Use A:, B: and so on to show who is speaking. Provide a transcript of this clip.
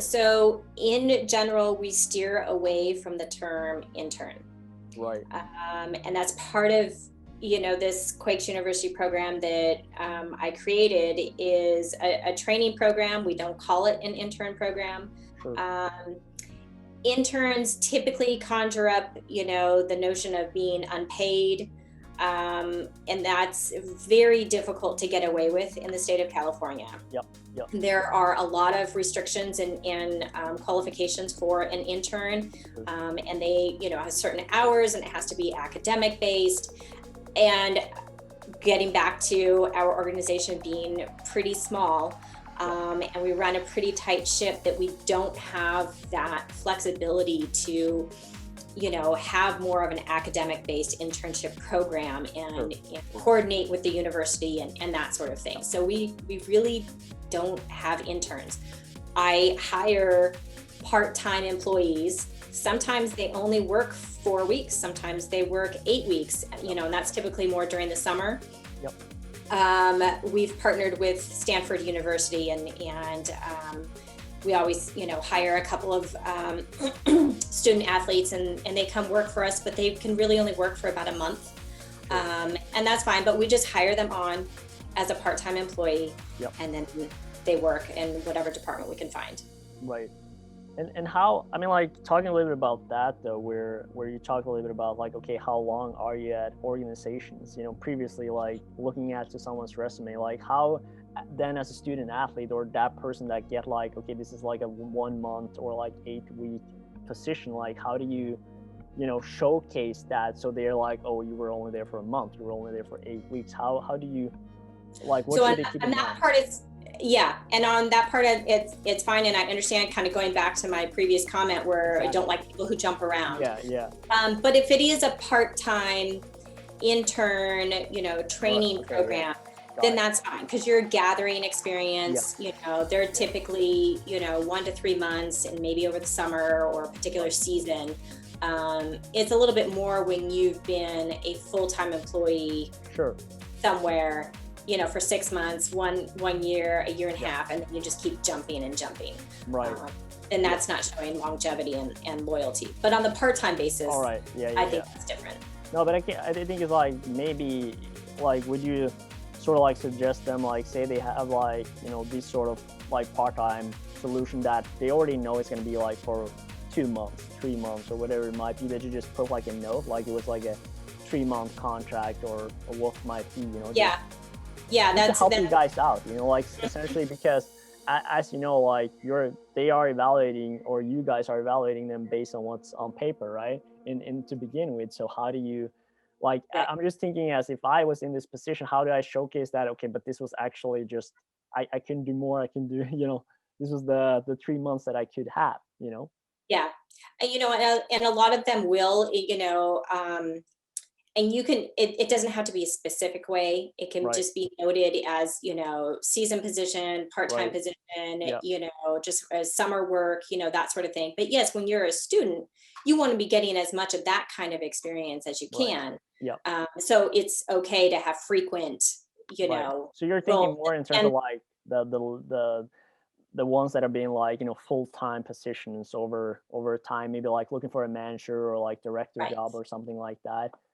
A: So in general, we steer away from the term intern.
B: Right.
A: And that's part of, this Quakes University program that I created is a training program. We don't call it an intern program.
B: Sure.
A: Um, Interns typically conjure up, the notion of being unpaid. And that's very difficult to get away with in the state of California.
B: Yep. Yep.
A: There are a lot of restrictions and qualifications for an intern,
B: Sure.
A: and they, have certain hours, and it has to be academic based. And getting back to our organization being pretty small, and we run a pretty tight ship, that we don't have that flexibility to, have more of an academic based internship program and,
B: Sure.
A: coordinate with the university and that sort of thing. So we really don't have interns. I hire part-time employees. Sometimes they only work 4 weeks, sometimes they work 8 weeks, and that's typically more during the summer.
B: Yep.
A: We've partnered with Stanford University, and we always, hire a couple of student athletes, and they come work for us, but they can really only work for about a month. And that's fine, but we just hire them on as a part-time employee.
B: Yep.
A: And then they work in whatever department we can find.
B: Right. And how, I mean, like, talking a little bit about that though, where you talk a little bit about, like, okay, how long are you at organizations, previously, like looking at to someone's resume, like how then as a student athlete or that person that get like, okay, this is like a 1 month or like 8 week position, like how do you showcase that so they're like, oh, you were only there for a month, you were only there for 8 weeks, how do you, like, what
A: So
B: should they keep in mind?
A: part is, yeah, and on that part of it's fine, and I understand, kind of going back to my previous comment where
B: Exactly.
A: I don't like people who jump around.
B: Yeah.
A: But if it is a part-time intern, training program, then that's fine, because you're gathering experience. They're typically, 1 to 3 months, and maybe over the summer or a particular season. It's a little bit more when you've been a full-time employee
B: Sure.
A: somewhere, for 6 months, one year, a year and a half, and then you just keep jumping and jumping.
B: Right.
A: Then that's not showing longevity and loyalty. But on the part-time basis,
B: All right.
A: I think it's different.
B: No, but I think it's like, maybe, like, would you sort of like suggest them, like, say they have like, this sort of like part-time solution that they already know it's going to be like for 2 months, 3 months, or whatever it might be, that you just put like a note, like it was like a 3-month contract or what might be,
A: Yeah,
B: to help you guys out, like, essentially, because as you know, like, they are evaluating, or you guys are evaluating them based on what's on paper, right? In to begin with. So how do you, like,
A: Right.
B: I'm just thinking, as if I was in this position, how do I showcase that? Okay, but this was actually just, I can do more. I can do, this was the 3 months that I could have,
A: Yeah. And a lot of them will, and you can, it doesn't have to be a specific way. It can
B: Right,
A: just be noted as, season position, part-time
B: right,
A: position,
B: yeah,
A: just as summer work, that sort of thing. But yes, when you're a student, you want to be getting as much of that kind of experience as you
B: right,
A: can.
B: yeah,
A: So it's okay to have frequent,
B: right. So you're
A: roles.
B: thinking more in terms
A: And
B: of like the ones that are being like, full-time positions over time, maybe like looking for a manager or like director
A: right.
B: job or something like that.